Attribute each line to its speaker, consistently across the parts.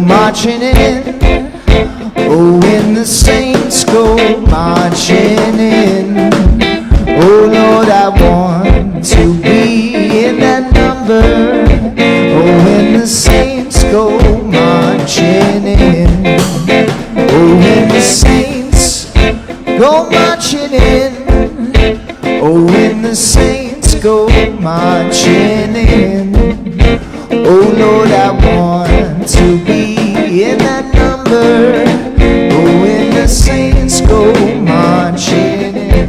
Speaker 1: Marching in, oh, when the saints go marching in, oh Lord, I want to be in that number. Oh, when the saints go marching in, oh, when the saints go marching in, oh, when the saints go marching in, oh Lord, I want to be in that number. Oh, when the saints go marching in.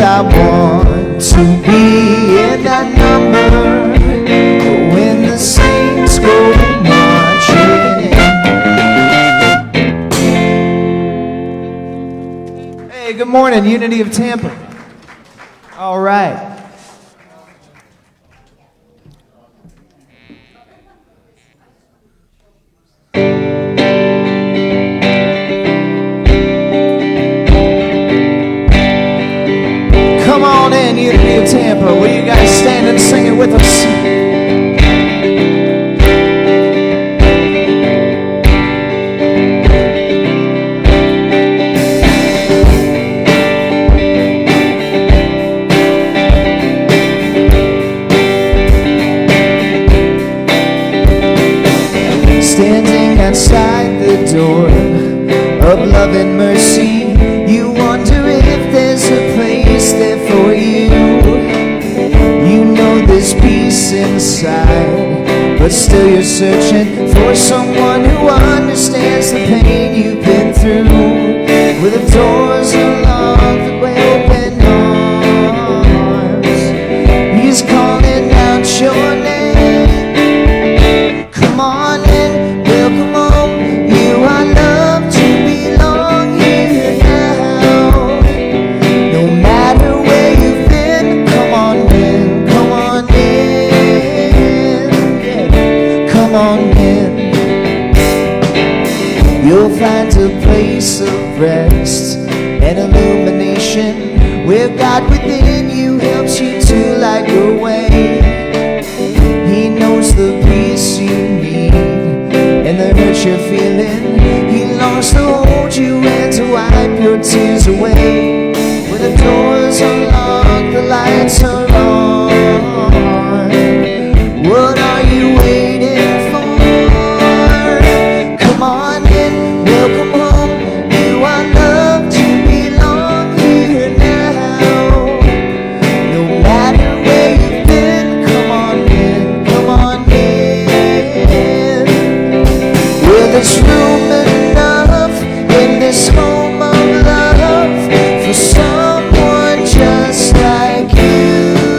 Speaker 1: I want to be in that number when the saints go marching in. Hey, good morning, Unity of Tampa. All right. Come on in, Unity of Tampa. Will you guys stand and sing it with us? Standing outside the door of love and mercy, you wonder if there's a place there for you. You know there's peace inside, but still you're searching for someone who understands the pain you've been through. With the doors unlocked, the way open arms, he's calling out your name. Come on in, welcome home. You are loved to belong here now. No matter where you've been, come on in, come on in, come on in. You'll find a place of rest and illumination, where God within you helps you to light your way. He knows the peace you need and the hurt you're feeling. He longs to hold you and to wipe your tears away. When the doors are locked, the lights are on, what are you waiting for? Come on in, welcome home. You are loved to belong here now. No matter where you've been, come on in, come on in. Well, there's room enough in this home of love for someone just like you.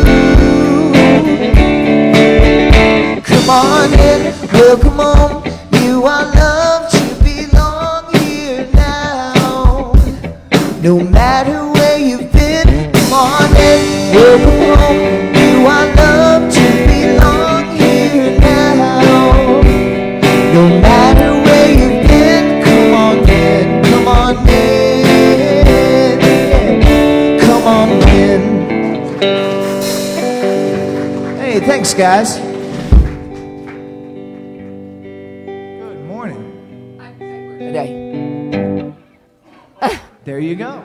Speaker 1: Welcome home, you are loved to belong here now. No matter where you've been, come on in, come on in, come on in. Hey, thanks guys. Good morning.
Speaker 2: Today.
Speaker 1: There you go.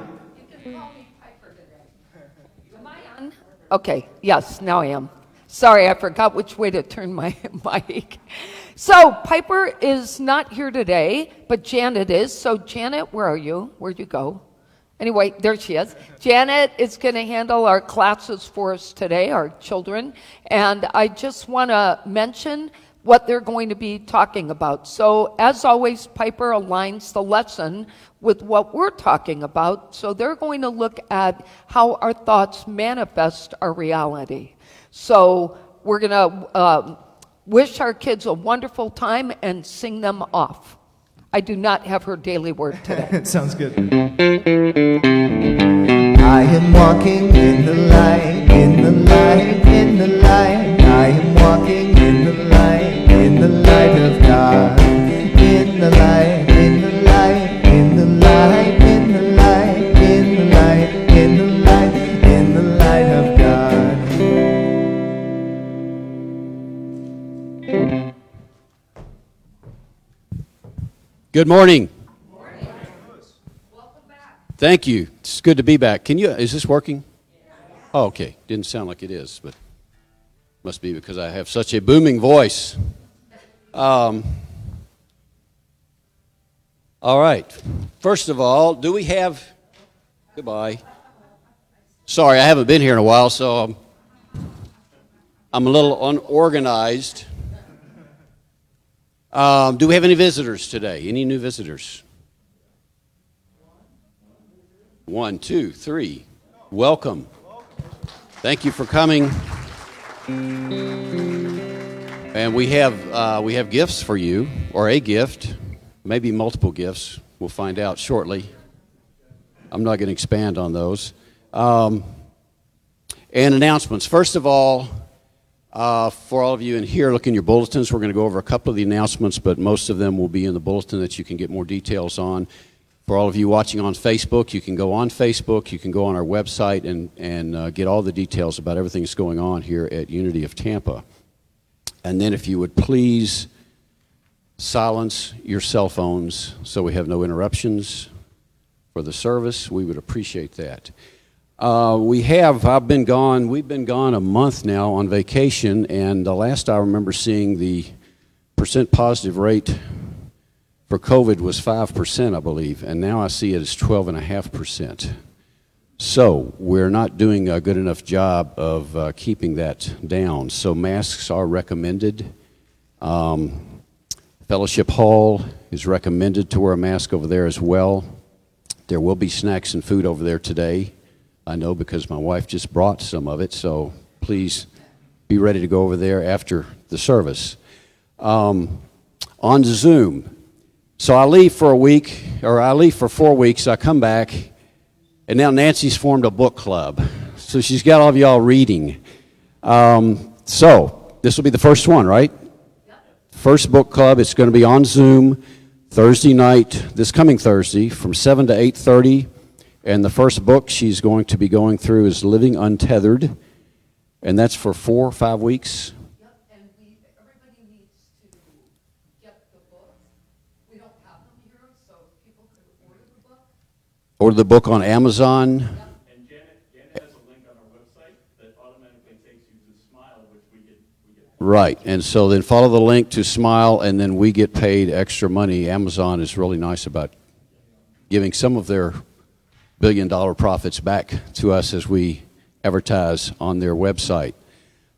Speaker 2: Okay, yes, now I am. Sorry, I forgot which way to turn my mic. So, Piper is not here today, but Janet is. So, Janet, where are you? Where'd you go? Anyway, there she is. Janet is going to handle our classes for us today, our children. And I just want to mention what they're going to be talking about. So, as always, Piper aligns the lesson with what we're talking about. So they're going to look at how our thoughts manifest our reality. So we're going to wish our kids a wonderful time and sing them off. I do not have her daily word today.
Speaker 1: It sounds good. I am walking in the light, in the light, in the light. I am walking in the light of God. In the light, in the light, in the light, in the light, in the light, in the light, in the light of God.
Speaker 3: Good morning. Morning. Welcome back. Thank you. It's good to be back. Is this working? Oh, okay. Didn't sound like it is, but must be because I have such a booming voice. All right. First of all, do we have... Goodbye. Sorry, I haven't been here in a while, so I'm a little unorganized. Do we have any visitors today? Any new visitors? 1, 2, 3. Welcome. Thank you for coming. And we have gifts for you, or a gift. Maybe multiple gifts. We'll find out shortly. I'm not going to expand on those. And announcements. First of all, for all of you in here, look in your bulletins. We're going to go over a couple of the announcements, but most of them will be in the bulletin that you can get more details on. For all of you watching on Facebook, you can go on Facebook. You can go on our website and get all the details about everything that's going on here at Unity of Tampa. And then if you would please silence your cell phones so we have no interruptions for the service. We would appreciate that. We've been gone a month now on vacation, and the last I remember seeing the percent positive rate for COVID was 5%, I believe, and now I see it as 12.5%. So we're not doing a good enough job of keeping that down. So masks are recommended. Fellowship Hall is recommended to wear a mask over there as well. There will be snacks and food over there today. I know because my wife just brought some of it, so please be ready to go over there after the service. On Zoom. So I leave for 4 weeks. I come back, and now Nancy's formed a book club. So she's got all of y'all reading. So this will be the first one, right? First book club. It's going to be on Zoom Thursday night, this coming Thursday, from 7 to 8:30. And the first book she's going to be going through is Living Untethered. And that's for 4 or 5 weeks.
Speaker 2: Yep, and everybody needs to get the book. We don't have them here, so people could order the book.
Speaker 3: Order the book on Amazon.
Speaker 2: Yep.
Speaker 4: And Janet has a link on our website that automatically takes you to Smile, which we get.
Speaker 3: Right, and so then follow the link to Smile, and then we get paid extra money. Amazon is really nice about giving some of their billion-dollar profits back to us as we advertise on their website.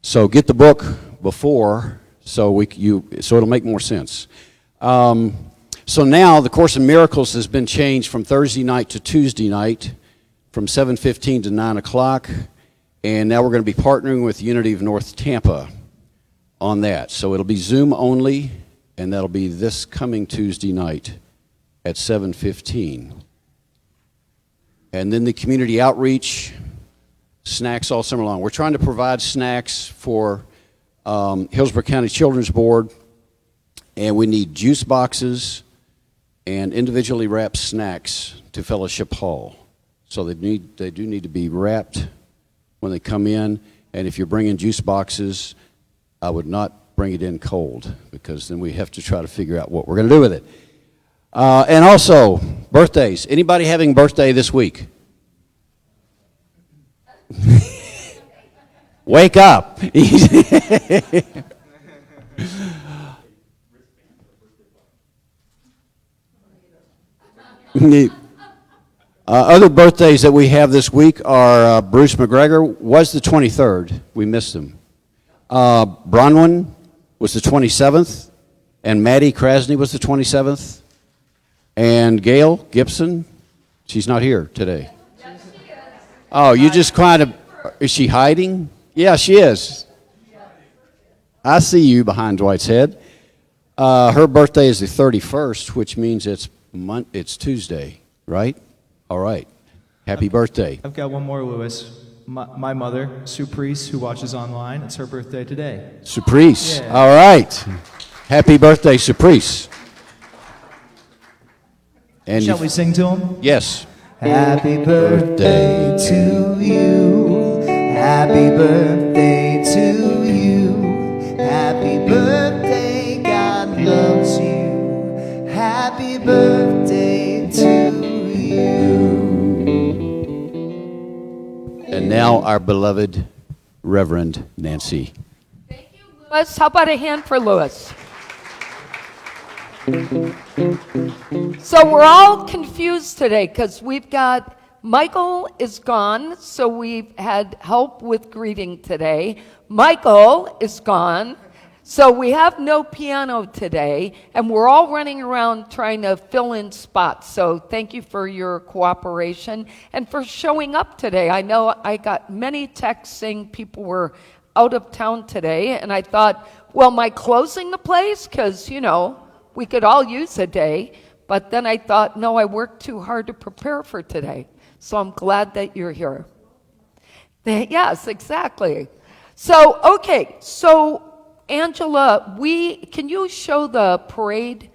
Speaker 3: So get the book before, so it'll make more sense. So now the Course in Miracles has been changed from Thursday night to Tuesday night, from 7:15 to 9 o'clock, and now we're going to be partnering with Unity of North Tampa on that. So it'll be Zoom only, and that'll be this coming Tuesday night at 7:15. And then the community outreach snacks all summer long. We're trying to provide snacks for Hillsborough County Children's Board, and we need juice boxes and individually wrapped snacks to Fellowship Hall. So they do need to be wrapped when they come in, and if you're bringing juice boxes, I would not bring it in cold, because then we have to try to figure out what we're going to do with it. And also, birthdays. Anybody having a birthday this week? Wake up. Other birthdays that we have this week are Bruce McGregor was the 23rd. We missed him. Bronwyn was the 27th, and Maddie Krasny was the 27th. And Gail Gibson, she's not here today. Oh, you just kind of, is she hiding? Yeah, she is. I see you behind Dwight's head. Her birthday is the 31st, which means it's Tuesday, right? All right. Happy birthday.
Speaker 5: I've got one more, Lewis. My mother, Sue Priest, who watches online, it's her birthday today.
Speaker 3: Sue Priest.
Speaker 5: Yeah.
Speaker 3: All right. Happy birthday, Sue Priest. And
Speaker 5: Shall we sing to him?
Speaker 3: Yes.
Speaker 1: Happy birthday to you. Happy birthday to you. Happy birthday, God loves you. Happy birthday to you.
Speaker 3: And now our beloved Reverend Nancy.
Speaker 2: Thank you, Lewis. How about a hand for Lewis? So we're all confused today because we've got Michael is gone, so we've had help with greeting today. Michael is gone, so we have no piano today, and we're all running around trying to fill in spots. So thank you for your cooperation and for showing up today. I know I got many texts saying people were out of town today, and I thought, well, am I closing the place? Because, you know, we could all use a day. But then I thought, no, I worked too hard to prepare for today. So I'm glad that you're here. Yes, exactly. So, okay, so Angela, can you show the parade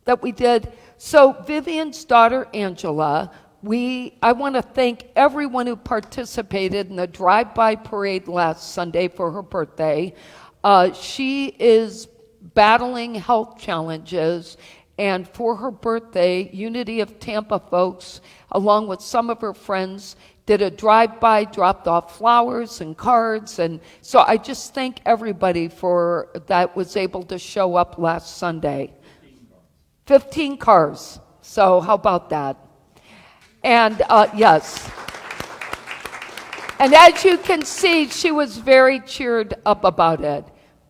Speaker 2: that we did? So Vivian's daughter, Angela, I want to thank everyone who participated in the drive-by parade last Sunday for her birthday. She is battling health challenges, and for her birthday, Unity of Tampa folks, along with some of her friends, did a drive-by, dropped off flowers and cards, and so I just thank everybody for that was able to show up last Sunday. 15 cars. So how about that? And yes. And as you can see, she was very cheered up about it.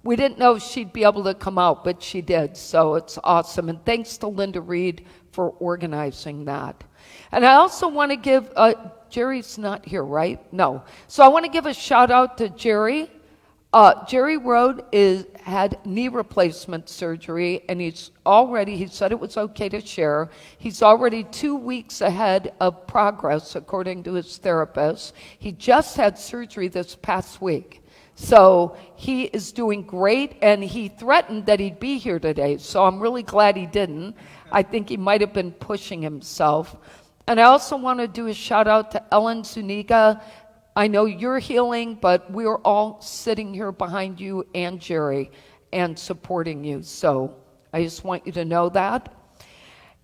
Speaker 2: We didn't know she'd be able to come out, but she did, so it's awesome. And thanks to Linda Reed for organizing that. And I also want to give, Jerry's not here, right? No. So I want to give a shout out to Jerry. Jerry Rode had knee replacement surgery, and he said it was okay to share. He's already 2 weeks ahead of progress, according to his therapist. He just had surgery this past week. So he is doing great, and he threatened that he'd be here today. So I'm really glad he didn't. I think he might have been pushing himself. And I also want to do a shout out to Ellen Zuniga. I know you're healing, but we're all sitting here behind you and Jerry and supporting you. So I just want you to know that.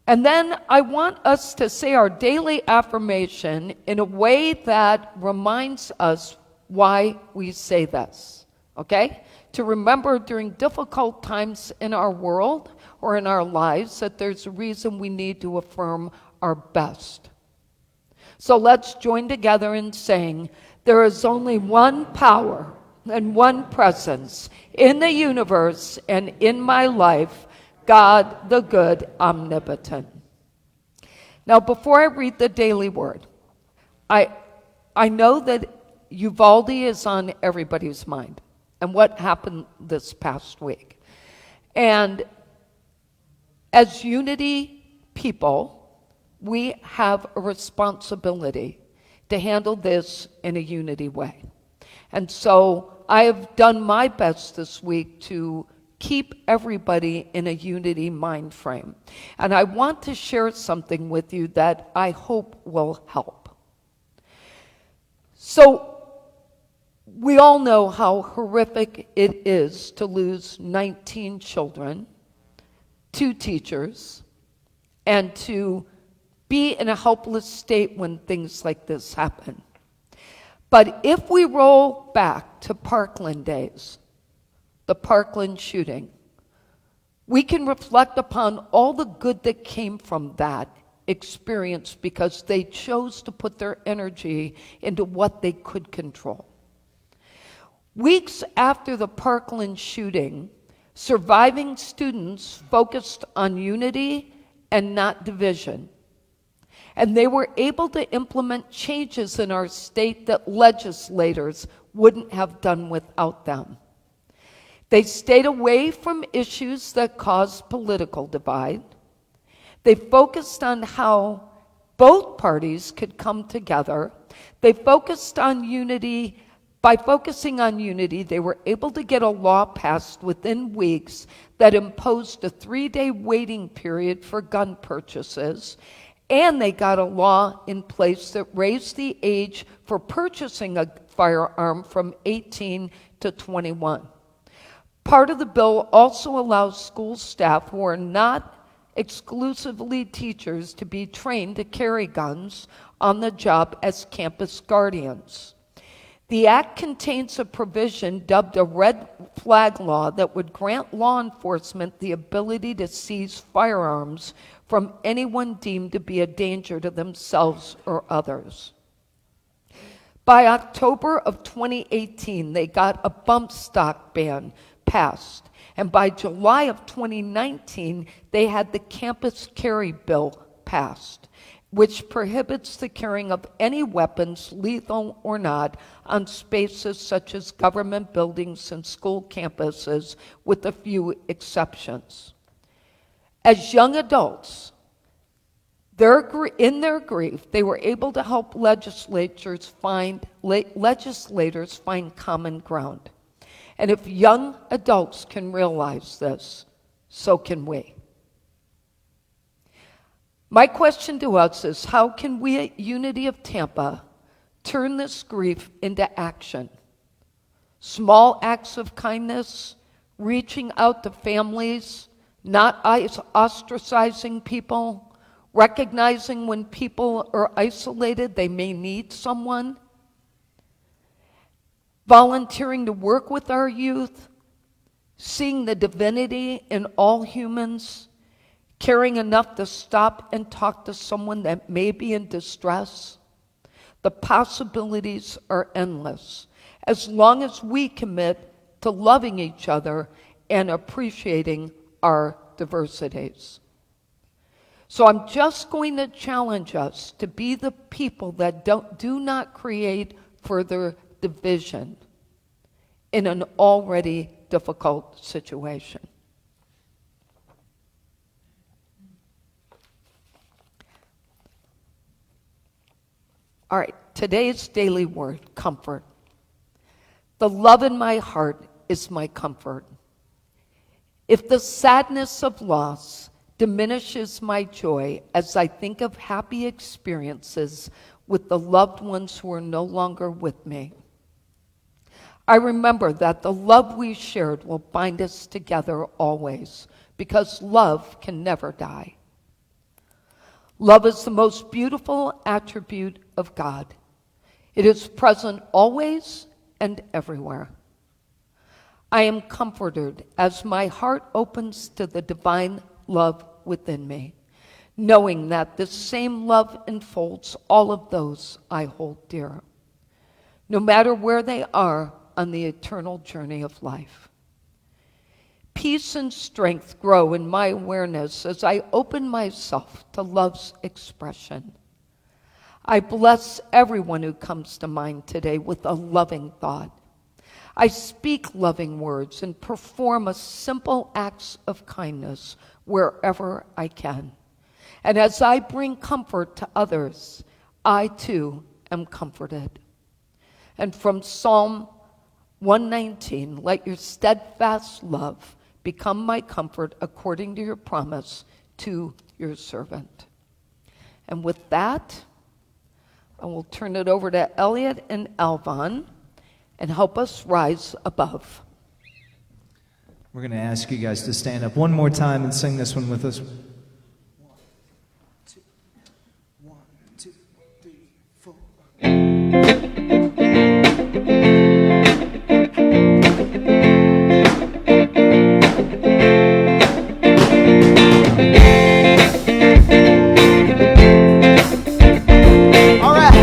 Speaker 2: And then I want us to say our daily affirmation in a way that reminds us why we say this, okay? To remember during difficult times in our world or in our lives that there's a reason we need to affirm our best. So let's join together in saying, there is only one power and one presence in the universe and in my life, God the good, omnipotent. Now, before I read the daily word, I know that Uvalde is on everybody's mind and what happened this past week. And as Unity people, we have a responsibility to handle this in a unity way. And so I have done my best this week to keep everybody in a unity mind frame. And I want to share something with you that I hope will help. So we all know how horrific it is to lose 19 children, 2 teachers, and to be in a helpless state when things like this happen. But if we roll back to Parkland days, the Parkland shooting, we can reflect upon all the good that came from that experience because they chose to put their energy into what they could control. Weeks after the Parkland shooting, surviving students focused on unity and not division. And they were able to implement changes in our state that legislators wouldn't have done without them. They stayed away from issues that caused political divide. They focused on how both parties could come together. They focused on unity. By focusing on unity, they were able to get a law passed within weeks that imposed a 3-day waiting period for gun purchases, and they got a law in place that raised the age for purchasing a firearm from 18 to 21. Part of the bill also allows school staff who are not exclusively teachers to be trained to carry guns on the job as campus guardians. The act contains a provision dubbed a red flag law that would grant law enforcement the ability to seize firearms from anyone deemed to be a danger to themselves or others. By October of 2018, they got a bump stock ban passed, and by July of 2019, they had the campus carry bill passed, which prohibits the carrying of any weapons, lethal or not, on spaces such as government buildings and school campuses, with a few exceptions. As young adults, in their grief, they were able to help legislators find common ground. And if young adults can realize this, so can we. My question to us is, how can we at Unity of Tampa turn this grief into action? Small acts of kindness, reaching out to families, not ostracizing people, recognizing when people are isolated, they may need someone, volunteering to work with our youth, seeing the divinity in all humans, caring enough to stop and talk to someone that may be in distress. The possibilities are endless as long as we commit to loving each other and appreciating our diversities. So I'm just going to challenge us to be the people that do not create further division in an already difficult situation. All right, today's daily word, comfort. The love in my heart is my comfort. If the sadness of loss diminishes my joy as I think of happy experiences with the loved ones who are no longer with me, I remember that the love we shared will bind us together always, because love can never die. Love is the most beautiful attribute of God. It is present always and everywhere. I am comforted as my heart opens to the divine love within me, knowing that this same love enfolds all of those I hold dear, no matter where they are on the eternal journey of life. Peace and strength grow in my awareness as I open myself to love's expression. I bless everyone who comes to mind today with a loving thought. I speak loving words and perform a simple acts of kindness wherever I can. And as I bring comfort to others, I too am comforted. And from Psalm 119, let your steadfast love become my comfort according to your promise to your servant. And with that, I will turn it over to Elliot and Alvon and help us rise above.
Speaker 5: We're going to ask you guys to stand up one more time and sing this one with us. 1, 2, 3, 4.
Speaker 1: All right.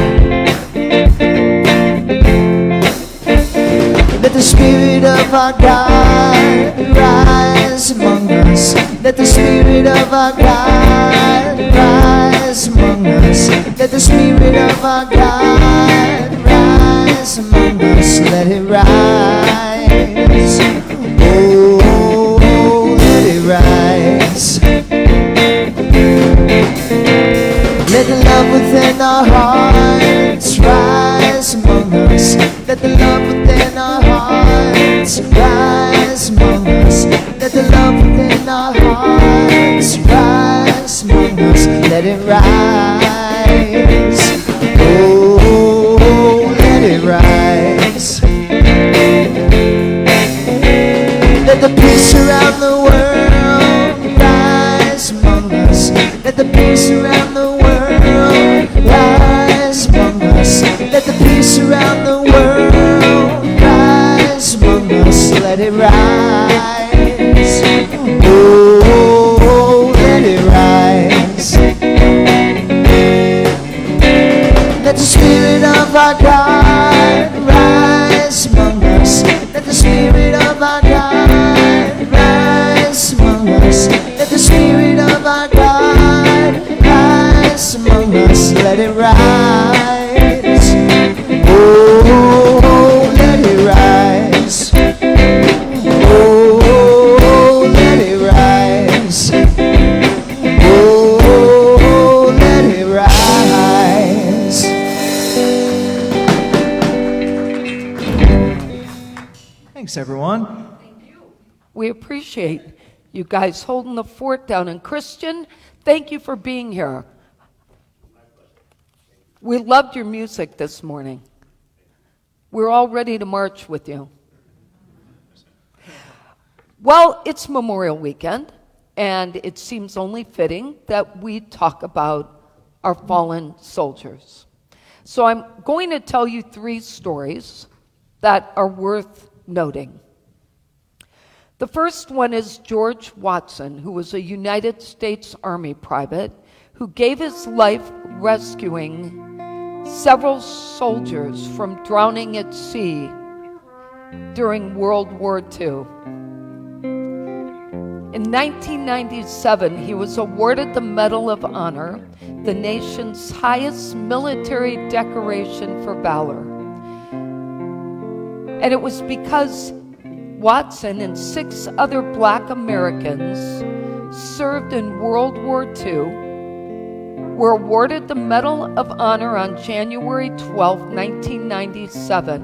Speaker 1: Let the Spirit of our God rise among us. Let the Spirit of our God rise among us. Let the Spirit of our God rise among us. Let it rise. Oh, let it rise. Let the love within our hearts rise among us. Let the love within our hearts rise among us. Let the love within our hearts rise among us. Let it rise. Oh, let it rise. Let the peace around the world rise among us. Let the peace around the world rise among us. Let the peace around the world rise among us. Let it rise. Oh, let it rise. Let the Spirit of our God rise among us. Let the Spirit of our God rise among us. Let the Spirit of our God rise among us. Let it rise. Oh, let it rise. Oh, let it rise. Oh, let it rise.
Speaker 5: Thanks, everyone.
Speaker 2: We appreciate you guys holding the fort down. And Christian, thank you for being here. We loved your music this morning. We're all ready to march with you. Well, it's Memorial Weekend, and it seems only fitting that we talk about our fallen soldiers. So I'm going to tell you 3 stories that are worth noting. The first one is George Watson, who was a United States Army private who gave his life rescuing several soldiers from drowning at sea during World War II. In 1997, he was awarded the Medal of Honor, the nation's highest military decoration for valor. And it was because Watson and 6 other Black Americans served in World War II, were awarded the Medal of Honor on January 12, 1997.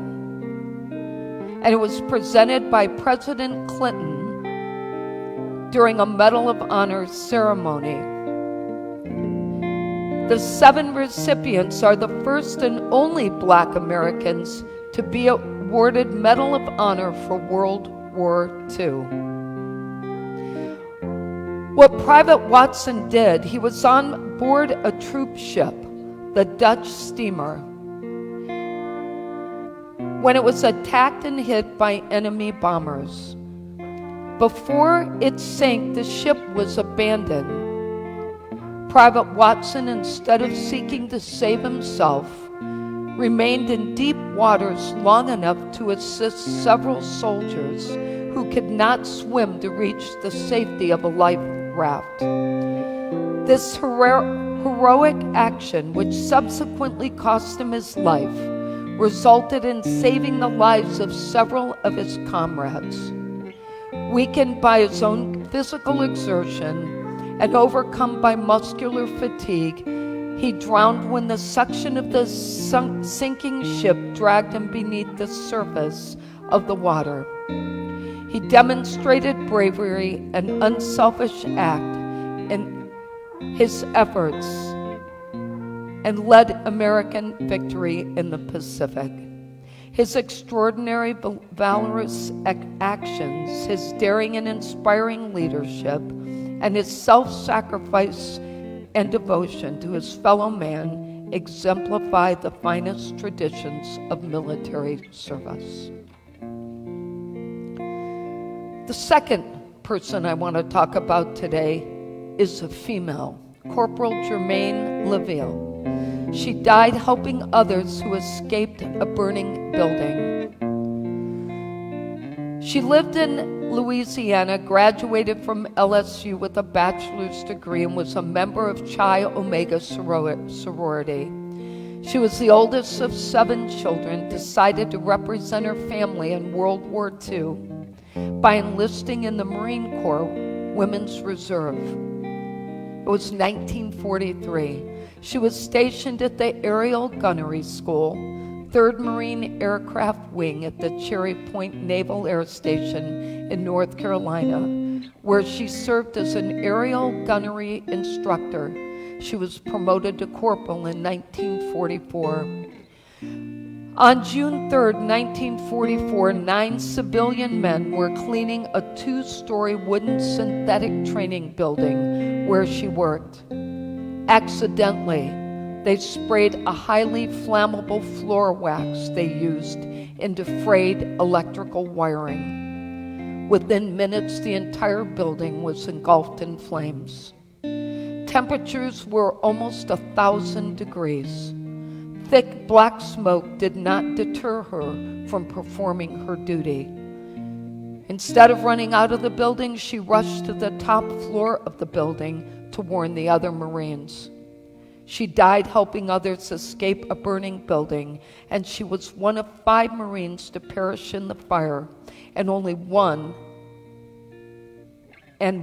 Speaker 2: And it was presented by President Clinton during a Medal of Honor ceremony. The 7 recipients are the first and only Black Americans to be awarded Medal of Honor for World War II. What Private Watson did, he was on board a troop ship, the Dutch steamer, when it was attacked and hit by enemy bombers. Before it sank, the ship was abandoned. Private Watson, instead of seeking to save himself, remained in deep waters long enough to assist several soldiers who could not swim to reach the safety of a life raft. This heroic action, which subsequently cost him his life, resulted in saving the lives of several of his comrades. Weakened by his own physical exertion and overcome by muscular fatigue, He drowned when the suction of the sinking ship dragged him beneath the surface of the water. He demonstrated bravery and unselfish act in his efforts and led American victory in the Pacific. His extraordinary valorous actions, his daring and inspiring leadership, and his self-sacrifice and devotion to his fellow man exemplify the finest traditions of military service. The second person I want to talk about today is a female, Corporal Germaine LaVille. She died helping others who escaped a burning building. She lived in Louisiana, graduated from LSU with a bachelor's degree, and was a member of Chi Omega sorority. She was the oldest of 7 children, decided to represent her family in World War II by enlisting in the Marine Corps Women's Reserve. It was 1943. She was stationed at the Aerial Gunnery School, 3rd Marine Aircraft Wing at the Cherry Point Naval Air Station in North Carolina, where she served as an aerial gunnery instructor. She was promoted to corporal in 1944. On June 3rd, 1944, 9 civilian men were cleaning a 2-story wooden synthetic training building where she worked. Accidentally, they sprayed a highly flammable floor wax they used into frayed electrical wiring. Within minutes, the entire building was engulfed in flames. Temperatures were almost 1,000 degrees. Thick black smoke did not deter her from performing her duty. Instead of running out of the building, she rushed to the top floor of the building to warn the other Marines. She died helping others escape a burning building, and she was one of 5 Marines to perish in the fire, and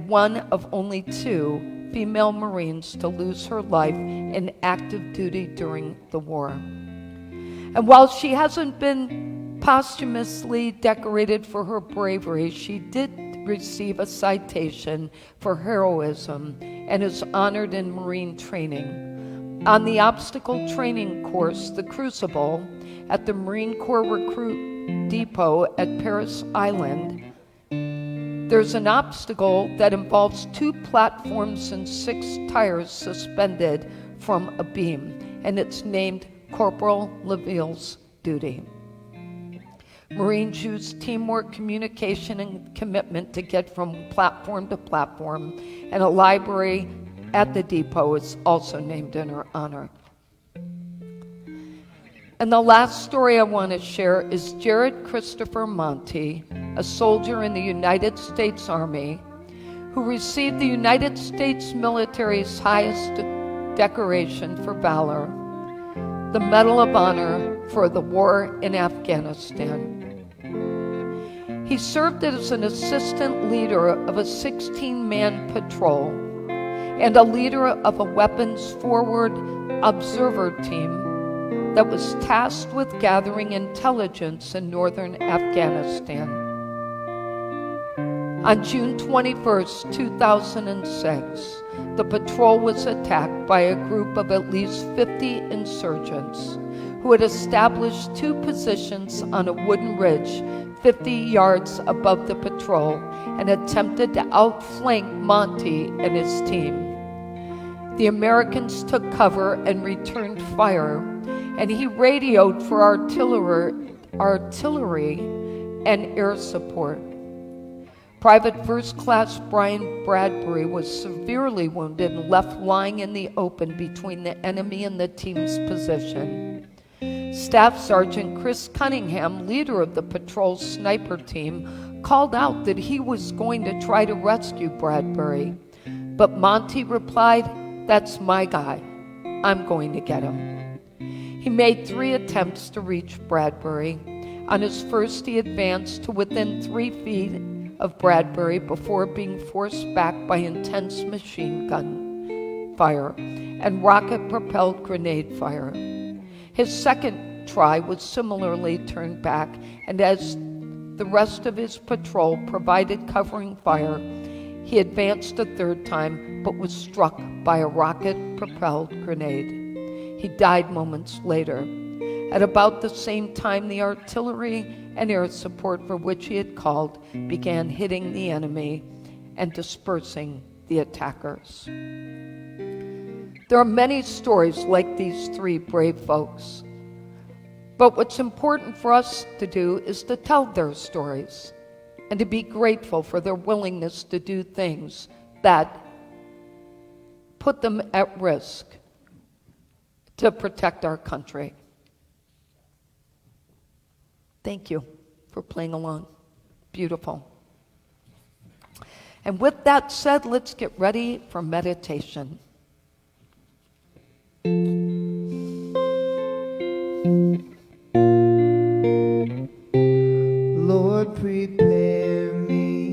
Speaker 2: one of only 2 female Marines to lose her life in active duty during the war. And while she hasn't been posthumously decorated for her bravery, she did receive a citation for heroism and is honored in Marine training. On the obstacle training course, the Crucible, at the Marine Corps Recruit Depot at Parris Island, there's an obstacle that involves 2 platforms and 6 tires suspended from a beam, and it's named Corporal LaVille's duty. Marines use teamwork, communication, and commitment to get from platform to platform, and a library at the depot is also named in her honor. And the last story I want to share is Jared Christopher Monty, a soldier in the United States Army who received the United States military's highest decoration for valor, the Medal of Honor for the war in Afghanistan. He served as an assistant leader of a 16-man patrol and a leader of a weapons-forward observer team that was tasked with gathering intelligence in northern Afghanistan. On June 21st, 2006, the patrol was attacked by a group of at least 50 insurgents who had established 2 positions on a wooden ridge 50 yards above the patrol and attempted to outflank Monty and his team. The Americans took cover and returned fire, and he radioed for artillery and air support. Private First Class Brian Bradbury was severely wounded and left lying in the open between the enemy and the team's position. Staff Sergeant Chris Cunningham, leader of the patrol's sniper team, called out that he was going to try to rescue Bradbury, but Monty replied, "That's my guy. I'm going to get him." He made 3 attempts to reach Bradbury. On his first, he advanced to within 3 feet of Bradbury before being forced back by intense machine gun fire. and rocket-propelled grenade fire. His second try was similarly turned back, and as the rest of his patrol provided covering fire, he advanced a third time but was struck by a rocket-propelled grenade. He died moments later. At about the same time, the artillery and air support for which he had called began hitting the enemy and dispersing the attackers. There are many stories like these three brave folks. But what's important for us to do is to tell their stories and to be grateful for their willingness to do things that put them at risk to protect our country. Thank you for playing along. Beautiful. And with that said, let's get ready for meditation.
Speaker 1: Lord, prepare me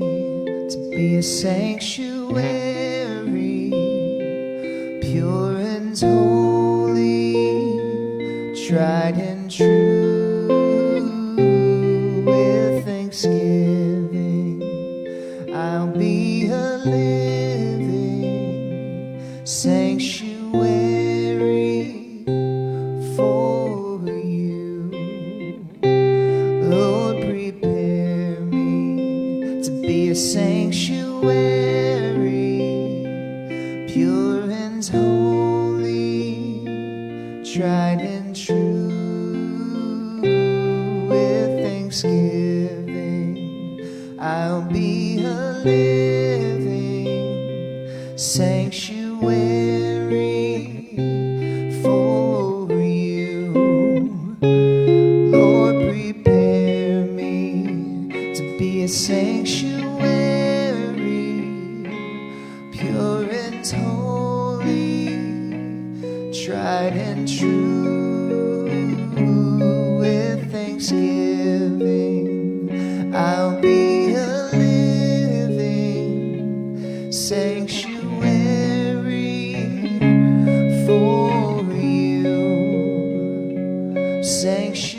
Speaker 1: to be a sanctuary, pure and holy, tried and true. With thanksgiving, I'll be a living sanctuary for you. Lord, prepare me to be a sanctuary, pure and holy, tried and true. With thanksgiving, I'll be a living sanctuary for you. Lord, prepare me to be a sanctuary, pure and holy, tried and true. With thanksgiving, I'll be a living sanctuary for you. Sanctuary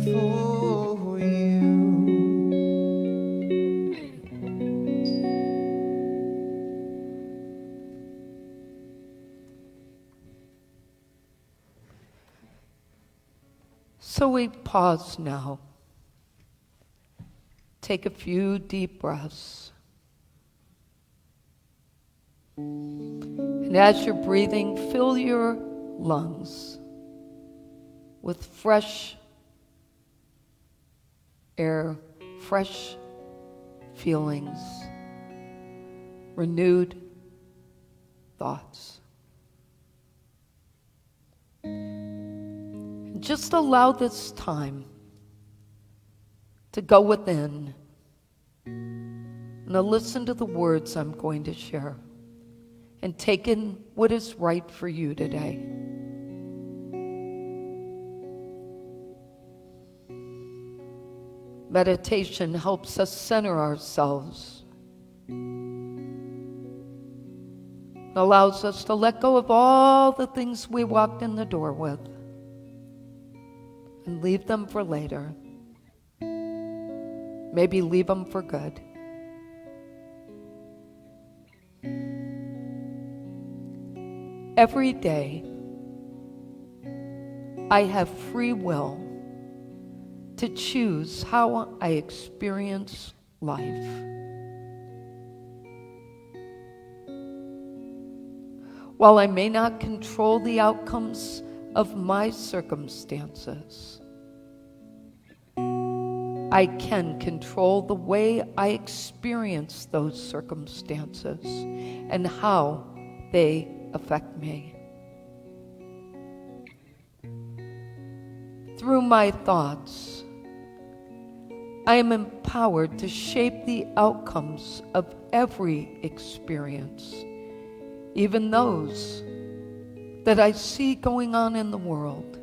Speaker 1: for you.
Speaker 2: So we pause now. Take a few deep breaths. And as you're breathing, fill your lungs with fresh air, fresh feelings, renewed thoughts. And just allow this time to go within and to listen to the words I'm going to share and take in what is right for you today. Meditation helps us center ourselves. It allows us to let go of all the things we walked in the door with and leave them for later. Maybe leave them for good. Every day, I have free will to choose how I experience life. While I may not control the outcomes of my circumstances, I can control the way I experience those circumstances and how they affect me. Through my thoughts, I am empowered to shape the outcomes of every experience, even those that I see going on in the world.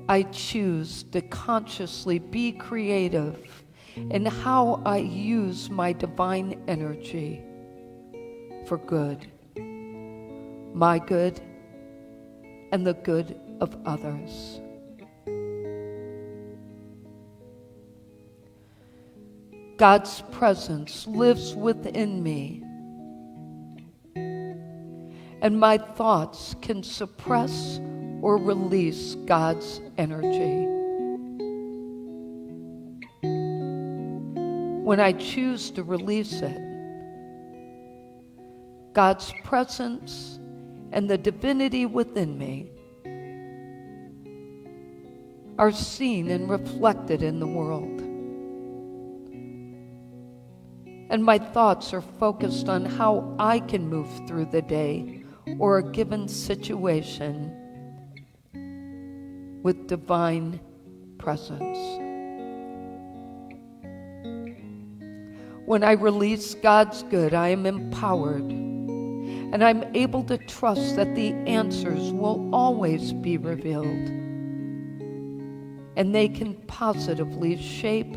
Speaker 2: I choose to consciously be creative in how I use my divine energy for good, my good and the good of others. God's presence lives within me, and my thoughts can suppress or release God's energy. When I choose to release it, God's presence and the divinity within me are seen and reflected in the world. And my thoughts are focused on how I can move through the day or a given situation with divine presence. When I release God's good, I am empowered, and I'm able to trust that the answers will always be revealed, and they can positively shape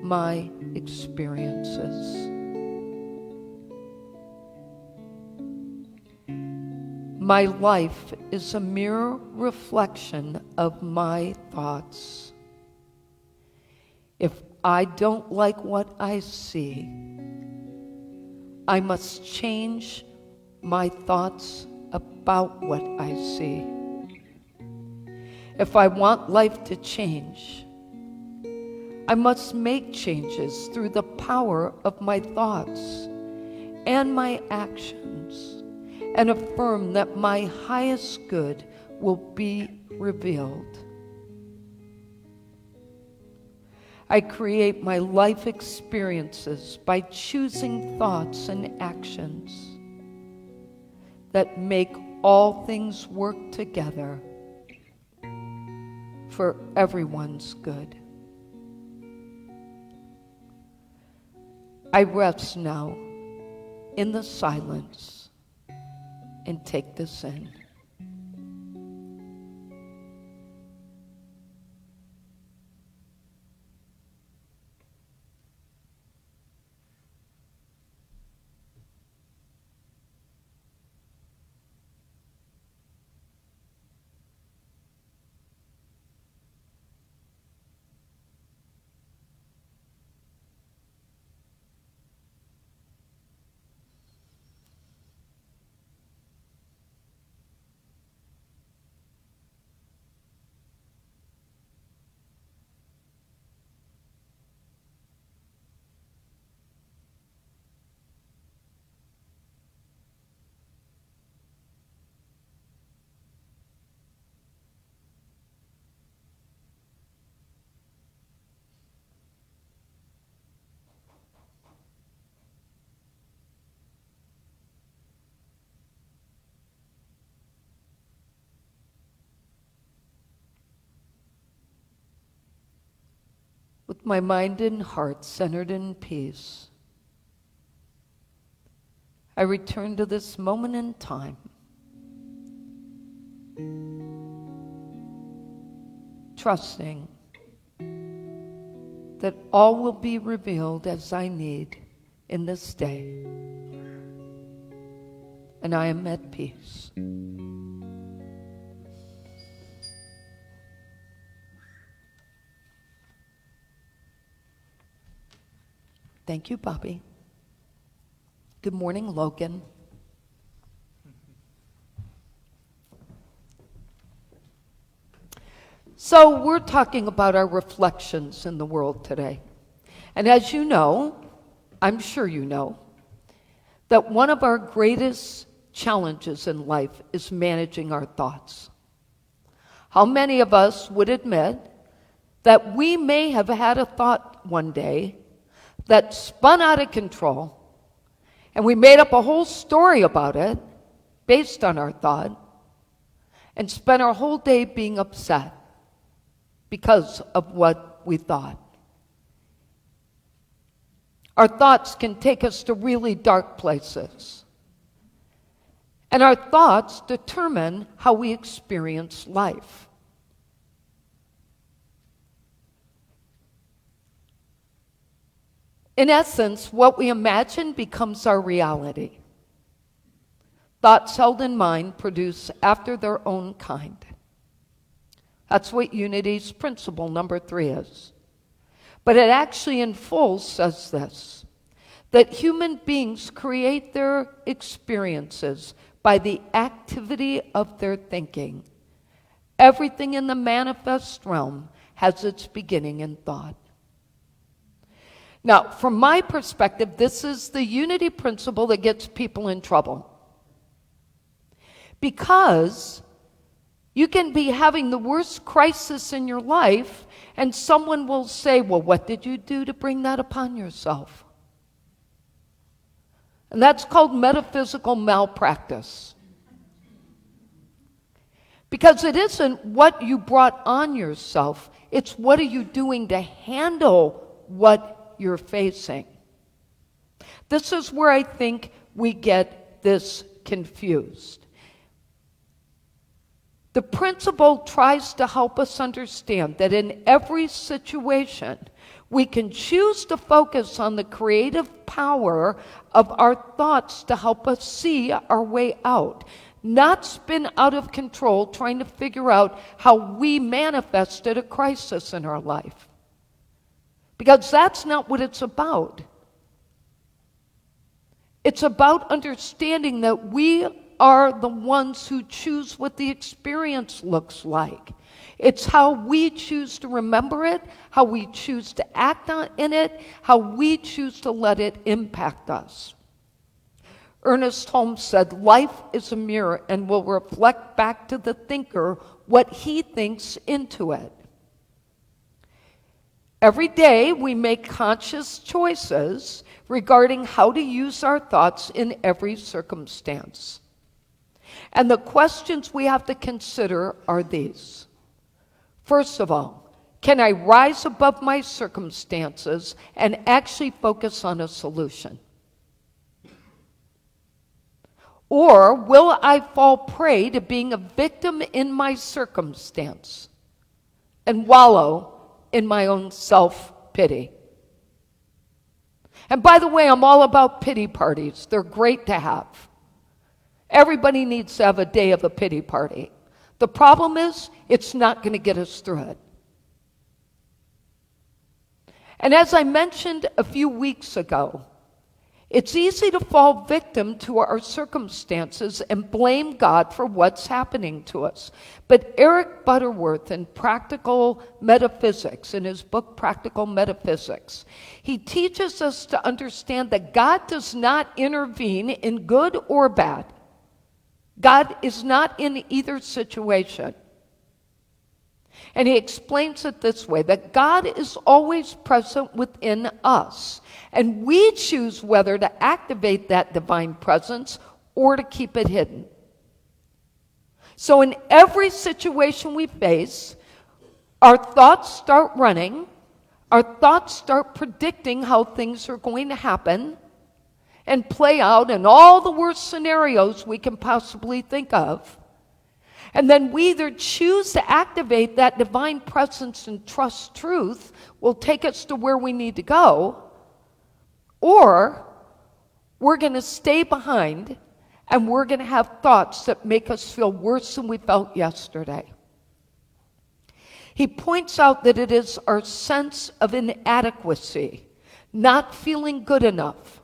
Speaker 2: my experiences. My life is a mirror reflection of my thoughts. If I don't like what I see, I must change my thoughts about what I see. If I want life to change, I must make changes through the power of my thoughts and my actions, and affirm that my highest good will be revealed. I create my life experiences by choosing thoughts and actions that make all things work together for everyone's good. I rest now in the silence and take this in. With my mind and heart centered in peace, I return to this moment in time, trusting that all will be revealed as I need in this day, and I am at peace. Thank you, Bobby. Good morning, Logan. So we're talking about our reflections in the world today. And as you know, I'm sure you know, that one of our greatest challenges in life is managing our thoughts. How many of us would admit that we may have had a thought one day that spun out of control, and we made up a whole story about it based on our thought, and spent our whole day being upset because of what we thought. Our thoughts can take us to really dark places, and our thoughts determine how we experience life. In essence, what we imagine becomes our reality. Thoughts held in mind produce after their own kind. That's what Unity's principle number 3 is. But it actually in full says this, that human beings create their experiences by the activity of their thinking. Everything in the manifest realm has its beginning in thought. Now, from my perspective, this is the unity principle that gets people in trouble. Because you can be having the worst crisis in your life, and someone will say, well, what did you do to bring that upon yourself? And that's called metaphysical malpractice. Because it isn't what you brought on yourself, it's what are you doing to handle what you're facing. This is where I think we get this confused. The principle tries to help us understand that in every situation, we can choose to focus on the creative power of our thoughts to help us see our way out, not spin out of control trying to figure out how we manifested a crisis in our life. Because that's not what it's about. It's about understanding that we are the ones who choose what the experience looks like. It's how we choose to remember it, how we choose to act in it, how we choose to let it impact us. Ernest Holmes said, life is a mirror and will reflect back to the thinker what he thinks into it. Every day we make conscious choices regarding how to use our thoughts in every circumstance. And the questions we have to consider are these. First of all, can I rise above my circumstances and actually focus on a solution? Or will I fall prey to being a victim in my circumstance and wallow in my own self-pity? And by the way, I'm all about pity parties. They're great to have. Everybody needs to have a day of a pity party. The problem is, it's not going to get us through it. And as I mentioned a few weeks ago, it's easy to fall victim to our circumstances and blame God for what's happening to us. But Eric Butterworth in Practical Metaphysics, in his book Practical Metaphysics, he teaches us to understand that God does not intervene in good or bad. God is not in either situation. And he explains it this way, that God is always present within us, and we choose whether to activate that divine presence or to keep it hidden. So in every situation we face, our thoughts start running, our thoughts start predicting how things are going to happen and play out in all the worst scenarios we can possibly think of. And then we either choose to activate that divine presence and trust truth will take us to where we need to go, or we're going to stay behind and we're going to have thoughts that make us feel worse than we felt yesterday. He points out that it is our sense of inadequacy, not feeling good enough,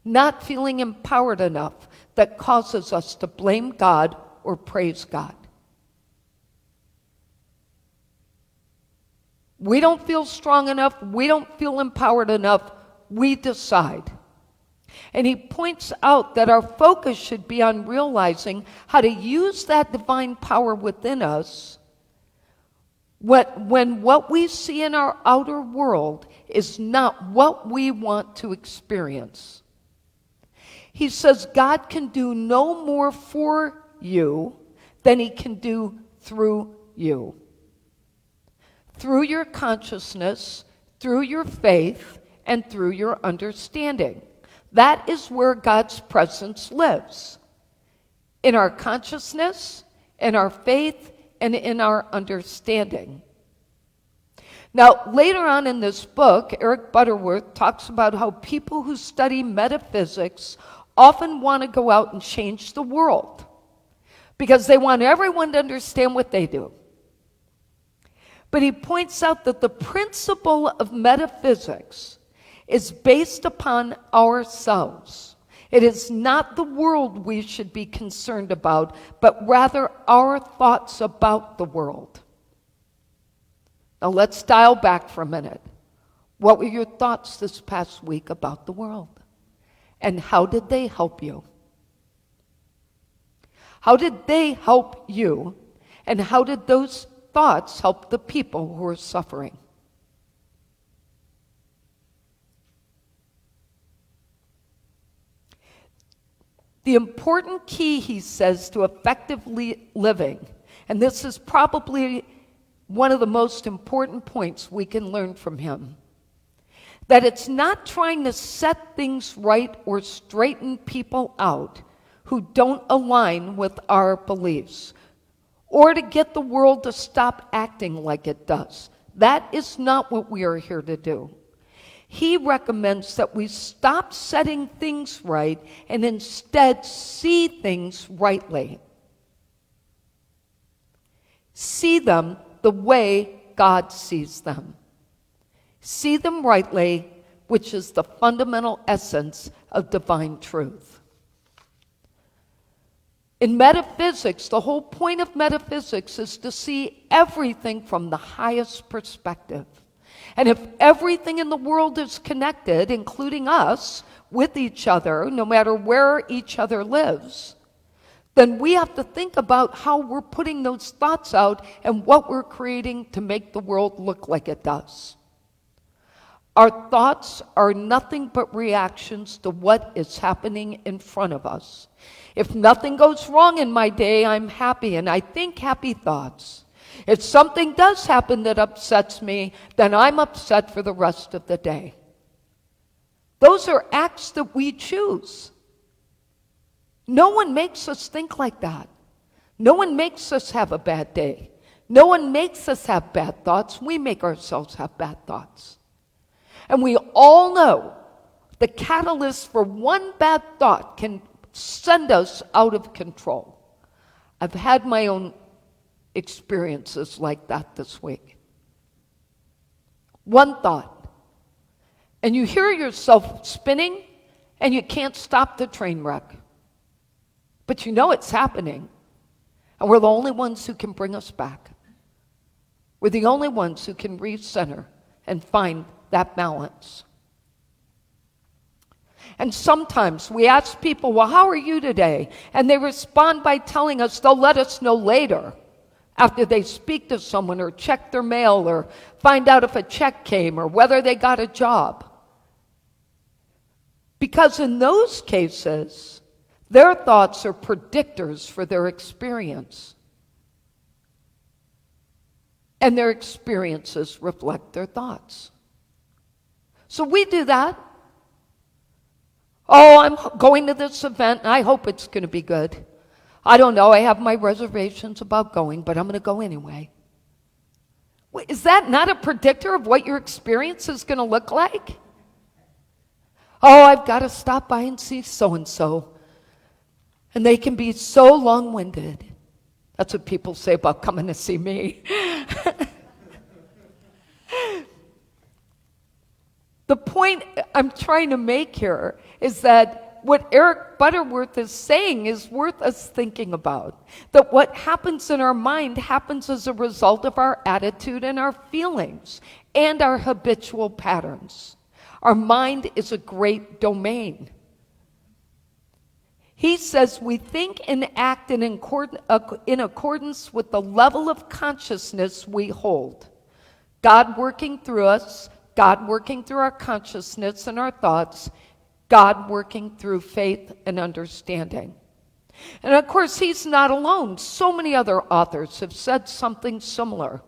Speaker 2: not feeling empowered enough, that causes us to blame God or praise God. We don't feel strong enough, we don't feel empowered enough, we decide. And he points out that our focus should be on realizing how to use that divine power within us when what we see in our outer world is not what we want to experience. He says God can do no more for you than he can do through you. Through your consciousness, through your faith, and through your understanding. That is where God's presence lives. In our consciousness, in our faith, and in our understanding. Now, later on in this book, Eric Butterworth talks about how people who study metaphysics often want to go out and change the world because they want everyone to understand what they do. But he points out that the principle of metaphysics is based upon ourselves. It is not the world we should be concerned about, but rather our thoughts about the world. Now let's dial back for a minute. What were your thoughts this past week about the world? And how did they help you? How did they help you? And how did those thoughts help the people who are suffering? The important key, he says, to effectively living, and this is probably one of the most important points we can learn from him, that it's not trying to set things right or straighten people out who don't align with our beliefs, or to get the world to stop acting like it does. That is not what we are here to do. He recommends that we stop setting things right and instead see things rightly. See them the way God sees them. See them rightly, which is the fundamental essence of divine truth. In metaphysics, the whole point of metaphysics is to see everything from the highest perspective. And if everything in the world is connected, including us, with each other, no matter where each other lives, then we have to think about how we're putting those thoughts out and what we're creating to make the world look like it does. Our thoughts are nothing but reactions to what is happening in front of us. If nothing goes wrong in my day, I'm happy and I think happy thoughts. If something does happen that upsets me, then I'm upset for the rest of the day. Those are acts that we choose. No one makes us think like that. No one makes us have a bad day. No one makes us have bad thoughts. We make ourselves have bad thoughts. And we all know the catalyst for one bad thought can send us out of control. I've had my own experiences like that this week. One thought, and you hear yourself spinning, and you can't stop the train wreck. But you know it's happening, and we're the only ones who can bring us back. We're the only ones who can recenter and find that balance. And sometimes we ask people, well, how are you today? And they respond by telling us they'll let us know later, after they speak to someone or check their mail or find out if a check came or whether they got a job. Because in those cases, their thoughts are predictors for their experience. And their experiences reflect their thoughts. So we do that. Oh, I'm going to this event, and I hope it's going to be good. I don't know, I have my reservations about going, but I'm going to go anyway. Wait, is that not a predictor of what your experience is going to look like? Oh, I've got to stop by and see so-and-so. And they can be so long-winded. That's what people say about coming to see me. The point I'm trying to make here is that what Eric Butterworth is saying is worth us thinking about. That what happens in our mind happens as a result of our attitude and our feelings and our habitual patterns. Our mind is a great domain. He says we think and act in accordance with the level of consciousness we hold. God working through us, God working through our consciousness and our thoughts, God working through faith and understanding. And of course, he's not alone. So many other authors have said something similar.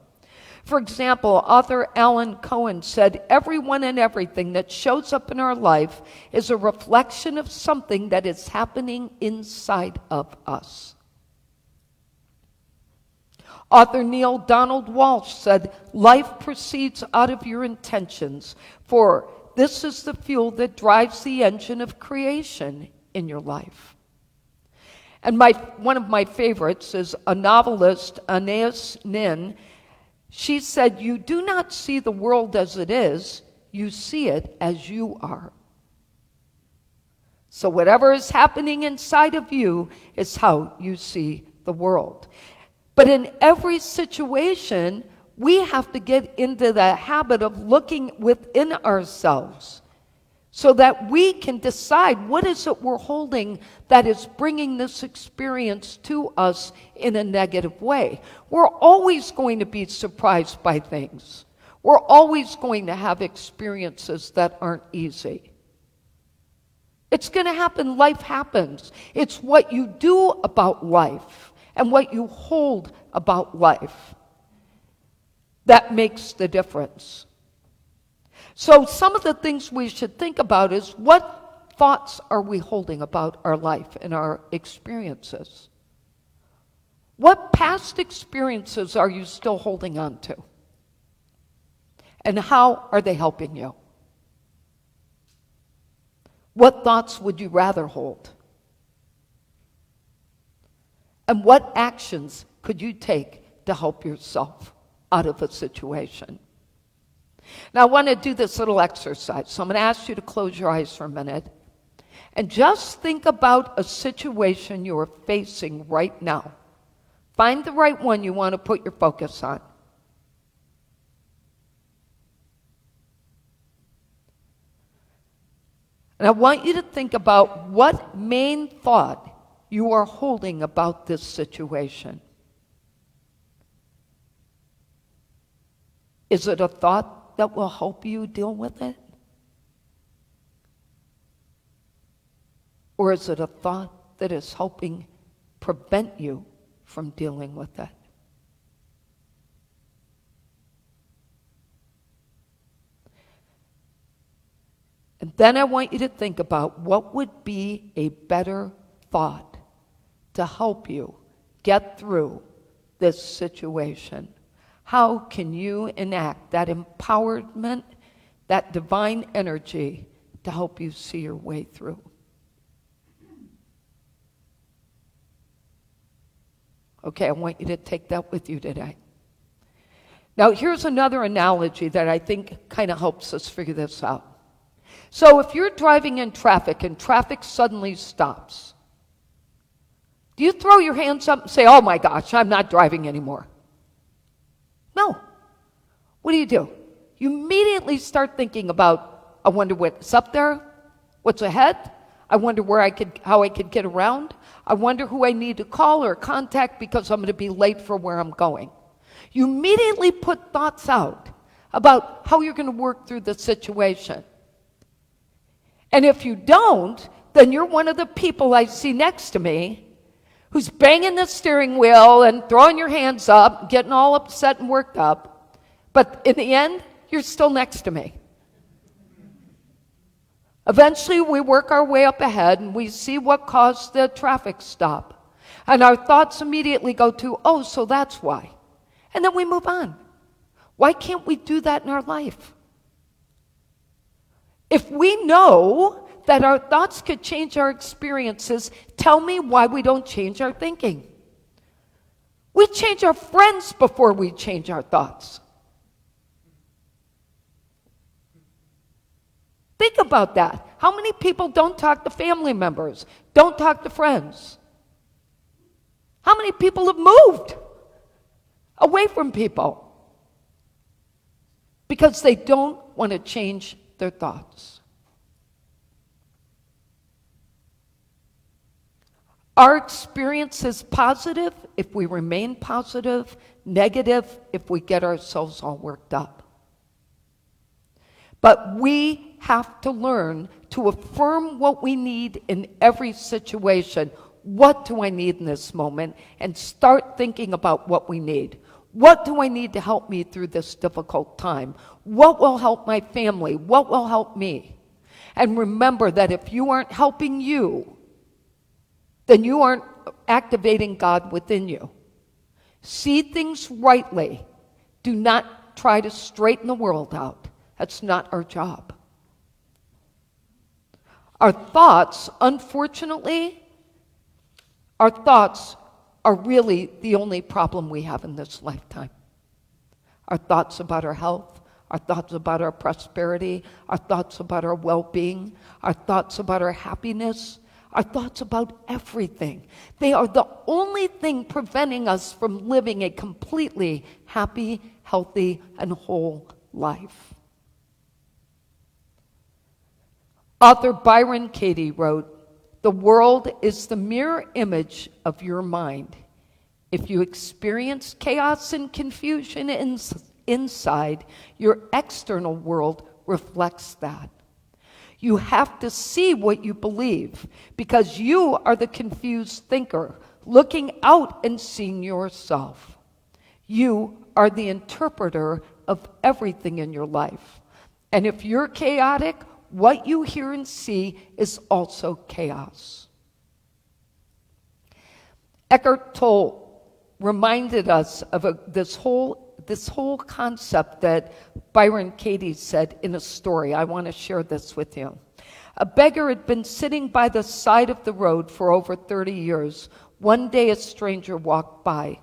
Speaker 2: For example, author Alan Cohen said, everyone and everything that shows up in our life is a reflection of something that is happening inside of us. Author Neil Donald Walsh said, life proceeds out of your intentions, for this is the fuel that drives the engine of creation in your life. And one of my favorites is a novelist, Anais Nin. She said, you do not see the world as it is, you see it as you are. So whatever is happening inside of you is how you see the world. But in every situation, we have to get into the habit of looking within ourselves so that we can decide what is it we're holding that is bringing this experience to us in a negative way. We're always going to be surprised by things. We're always going to have experiences that aren't easy. It's going to happen. Life happens. It's what you do about life and what you hold about life that makes the difference. So some of the things we should think about is, what thoughts are we holding about our life and our experiences? What past experiences are you still holding on to? And how are they helping you? What thoughts would you rather hold? And what actions could you take to help yourself out of a situation? Now, I want to do this little exercise. So I'm going to ask you to close your eyes for a minute and just think about a situation you are facing right now. Find the right one you want to put your focus on. And I want you to think about what main thought you are holding about this situation. Is it a thought that will help you deal with it? Or is it a thought that is helping prevent you from dealing with it? And then I want you to think about what would be a better thought to help you get through this situation. How can you enact that empowerment, that divine energy to help you see your way through? Okay, I want you to take that with you today. Now, here's another analogy that I think kind of helps us figure this out. So if you're driving in traffic and traffic suddenly stops, do you throw your hands up and say, oh my gosh, I'm not driving anymore? No. What do? You immediately start thinking about, I wonder what's up there, what's ahead, I wonder how I could get around, I wonder who I need to call or contact because I'm going to be late for where I'm going. You immediately put thoughts out about how you're going to work through the situation. And if you don't, then you're one of the people I see next to me who's banging the steering wheel and throwing your hands up, getting all upset and worked up. But in the end, you're still next to me. Eventually, we work our way up ahead and we see what caused the traffic stop. And our thoughts immediately go to, oh, so that's why. And then we move on. Why can't we do that in our life? If we know that our thoughts could change our experiences, tell me why we don't change our thinking. We change our friends before we change our thoughts. Think about that. How many people don't talk to family members, don't talk to friends? How many people have moved away from people because they don't want to change their thoughts? Our experience is positive if we remain positive, negative if we get ourselves all worked up. But we have to learn to affirm what we need in every situation. What do I need in this moment? And start thinking about what we need. What do I need to help me through this difficult time? What will help my family? What will help me? And remember that if you aren't helping you, then you aren't activating God within you. See things rightly. Do not try to straighten the world out. That's not our job. Our thoughts, unfortunately, our thoughts are really the only problem we have in this lifetime. Our thoughts about our health, our thoughts about our prosperity, our thoughts about our well-being, our thoughts about our happiness, our thoughts about everything. They are the only thing preventing us from living a completely happy, healthy, and whole life. Author Byron Katie wrote, "The world is the mirror image of your mind. If you experience chaos and confusion inside, your external world reflects that. You have to see what you believe because you are the confused thinker looking out and seeing yourself. You are the interpreter of everything in your life. And if you're chaotic, what you hear and see is also chaos." Eckhart Tolle reminded us of this whole concept that Byron Katie said in a story. I want to share this with you. A beggar had been sitting by the side of the road for over 30 years. One day a stranger walked by.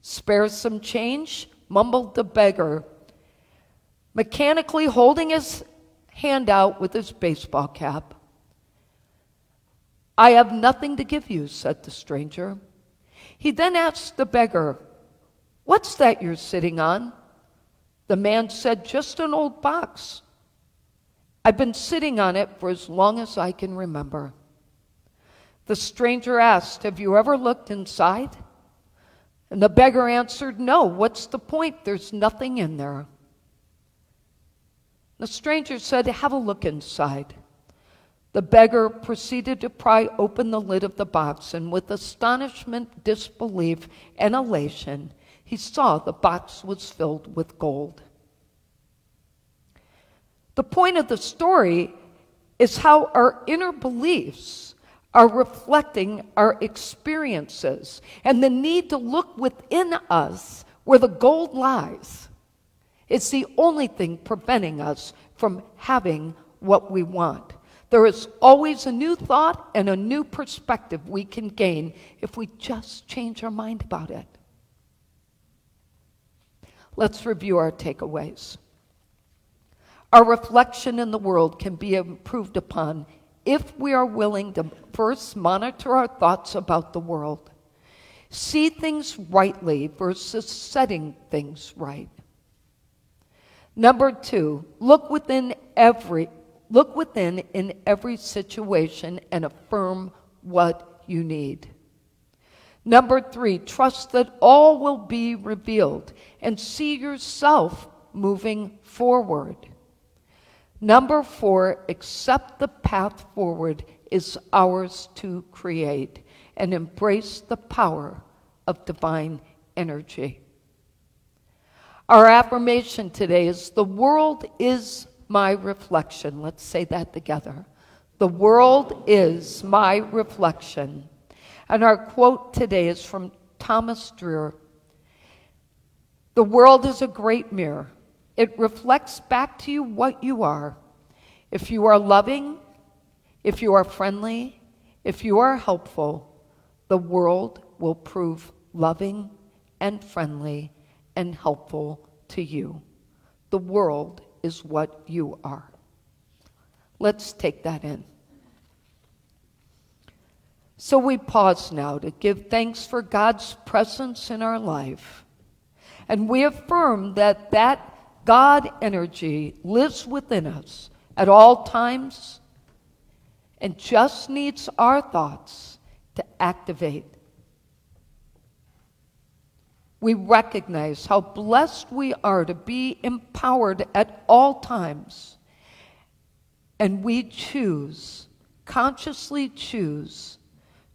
Speaker 2: "Spare some change?" mumbled the beggar, mechanically holding his hand out with his baseball cap. "I have nothing to give you," said the stranger. He then asked the beggar, "What's that you're sitting on?" The man said, "Just an old box. I've been sitting on it for as long as I can remember." The stranger asked, "Have you ever looked inside?" And the beggar answered, "No, what's the point? There's nothing in there." The stranger said, "Have a look inside." The beggar proceeded to pry open the lid of the box, and with astonishment, disbelief, and elation, he saw the box was filled with gold. The point of the story is how our inner beliefs are reflecting our experiences and the need to look within us where the gold lies. It's the only thing preventing us from having what we want. There is always a new thought and a new perspective we can gain if we just change our mind about it. Let's review our takeaways. Our reflection in the world can be improved upon if we are willing to first monitor our thoughts about the world. See things rightly versus setting things right. Number 2, look within in every situation and affirm what you need. Number 3, trust that all will be revealed and see yourself moving forward. Number 4, accept the path forward is ours to create and embrace the power of divine energy. Our affirmation today is, the world is my reflection. Let's say that together. The world is my reflection. And our quote today is from Thomas Dreer. The world is a great mirror. It reflects back to you what you are. If you are loving, if you are friendly, if you are helpful, the world will prove loving and friendly and helpful to you. The world is what you are. Let's take that in. So we pause now to give thanks for God's presence in our life. And we affirm that God energy lives within us at all times and just needs our thoughts to activate. We recognize how blessed we are to be empowered at all times. And we consciously choose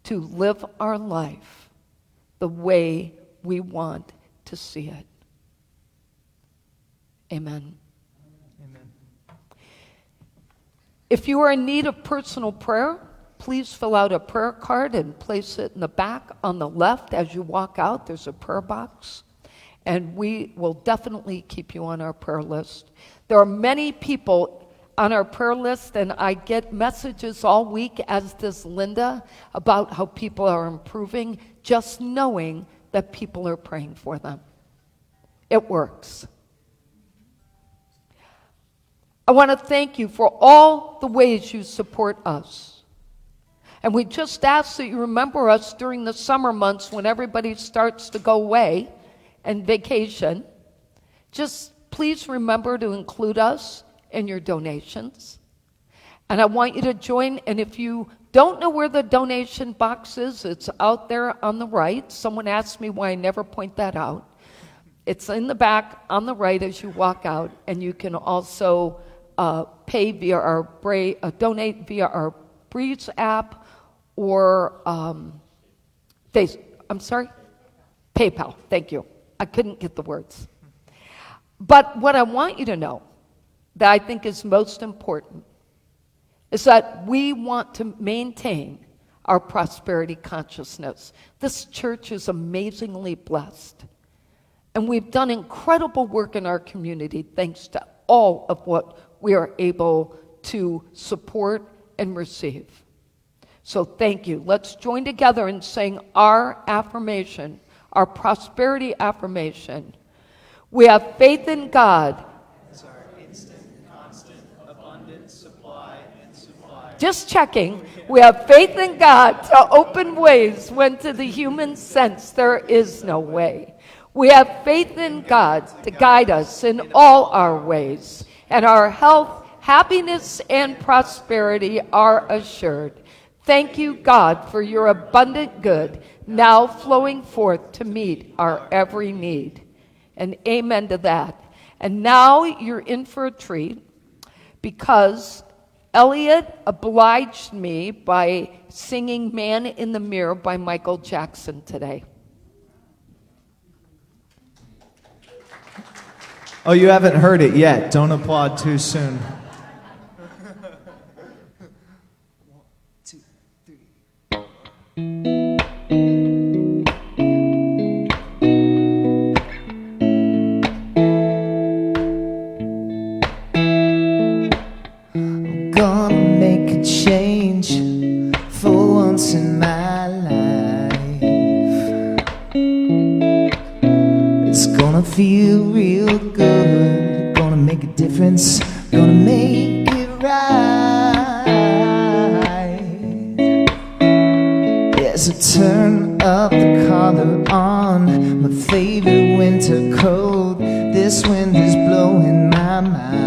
Speaker 2: to live our life the way we want to see it. Amen.
Speaker 5: Amen.
Speaker 2: If you are in need of personal prayer, please fill out a prayer card and place it in the back on the left as you walk out. There's a prayer box. And we will definitely keep you on our prayer list. There are many people on our prayer list, and I get messages all week, as does Linda, about how people are improving, just knowing that people are praying for them. It works. I want to thank you for all the ways you support us. And we just ask that you remember us during the summer months when everybody starts to go away and vacation. Just please remember to include us in your donations. And I want you to join, and if you don't know where the donation box is, it's out there on the right. Someone asked me why I never point that out. It's in the back on the right as you walk out, and you can also pay via our donate via our Breeze app or PayPal. Thank you. I couldn't get the words. But what I want you to know that I think is most important is that we want to maintain our prosperity consciousness. This church is amazingly blessed. And we've done incredible work in our community thanks to all of what we are able to support and receive. So thank you. Let's join together in saying our affirmation, our prosperity affirmation. We have faith in God. Just checking. We have faith in God to open ways when to the human sense there is no way. We have faith in God to guide us in all our ways, and our health, happiness, and prosperity are assured. Thank you, God, for your abundant good, now flowing forth to meet our every need. And amen to that. And now you're in for a treat, because Elliot obliged me by singing Man in the Mirror by Michael Jackson today.
Speaker 5: Oh, you haven't heard it yet. Don't applaud too soon.
Speaker 1: Gonna make a change for once in my life. It's gonna feel real good. Gonna make a difference. Gonna make it right. Yes, I turn up the collar on my favorite winter coat. This wind is blowing my mind.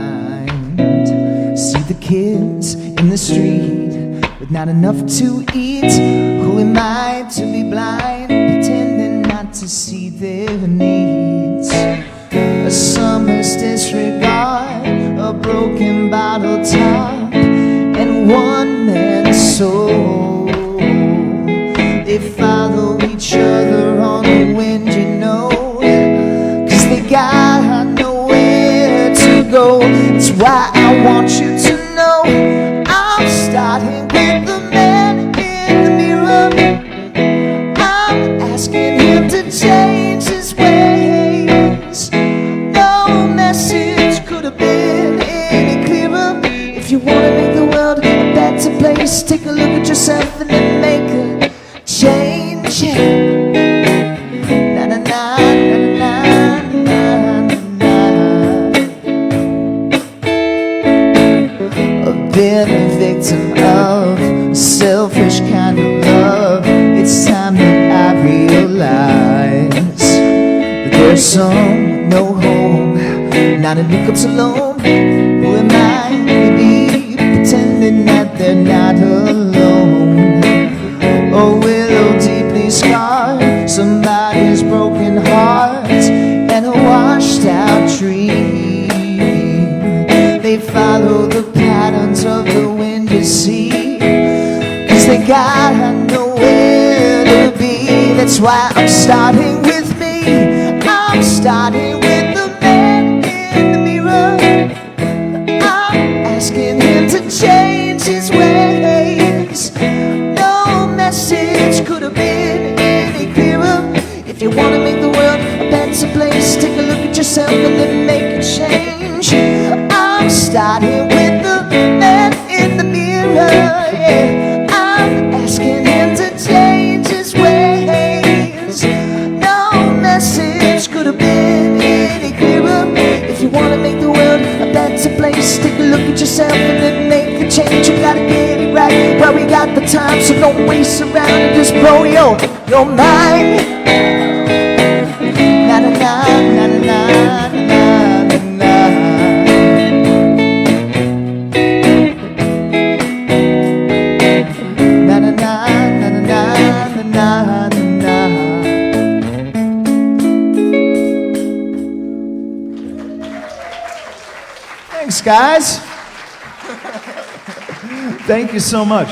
Speaker 1: See the kids in the street with not enough to eat. Who am I to be blind, pretending not to see their needs? A summer's disregard, a broken bottle top, and one man's soul. They follow each other on the wind, you know, 'cause they got nowhere to go. That's why I want you to know I'm starting with the man in the mirror. I'm asking him to change his ways. No message could have been any clearer. If you want to make the world a better place, take a look at yourself and then make a change. Na na na na na na na. I've been a victim of a selfish kind of love. It's time that I realize that there's some no home, not in hiccups alone. Who am I to be pretending that they're not alone? A willow deeply scarred, somebody's broken heart, and a washed out dream. They follow the patterns of the wind, you see, 'cause they got nowhere to be. That's why I'm starting with me. I'm starting with the man in the mirror. I'm asking him to change his ways. yourself and then make a change. I'm starting with the man in the mirror, yeah. I'm asking him to change his ways. No message could have been any clearer. If you want to make the world a better place, take a look at yourself and then make a change. You gotta get it right while we got the time, so don't waste around and just blow your mind. Na na na na na na na na. Na na na na na na na na. Thanks, guys. Thank you so much.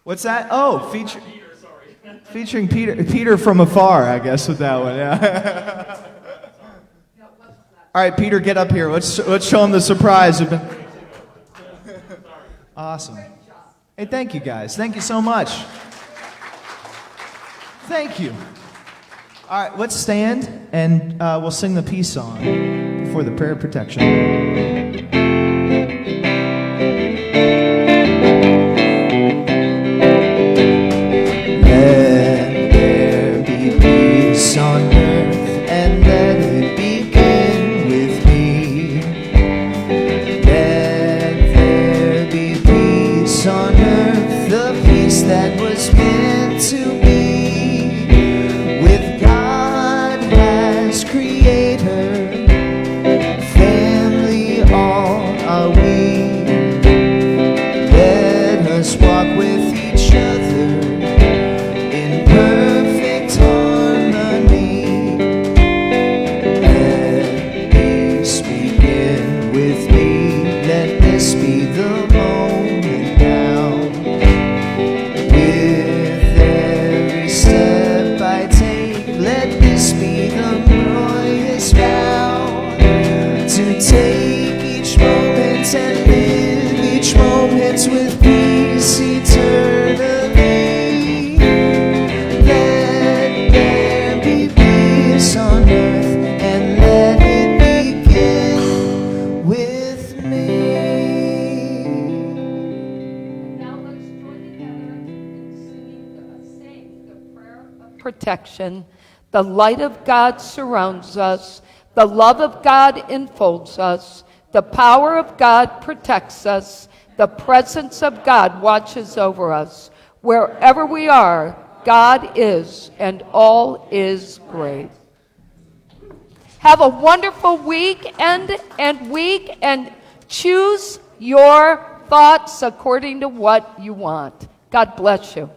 Speaker 1: What's that? Oh, featuring Peter from afar, I guess, with that one. Yeah. All right, Peter, get up here. Let's show him the surprise. Awesome. Hey, thank you, guys. Thank you so much. Thank you. All right, let's stand and we'll sing the peace song before the prayer of protection. On earth, and let it begin with me. Let there be peace on earth, the peace that was meant to be. With God as creator, family all are we. Let us walk with each other in perfect harmony. With me, let this be the moment now. With every step I take, let this be the glorious vow. To take each moment and live each moment with peace eternally. Let there be peace on earth, and let it begin with me.
Speaker 2: Now let's join together in saying the prayer of protection. The light of God surrounds us. The love of God enfolds us. The power of God protects us. The presence of God watches over us. Wherever we are, God is, and all is great. Have a wonderful weekend and choose your thoughts according to what you want. God bless you.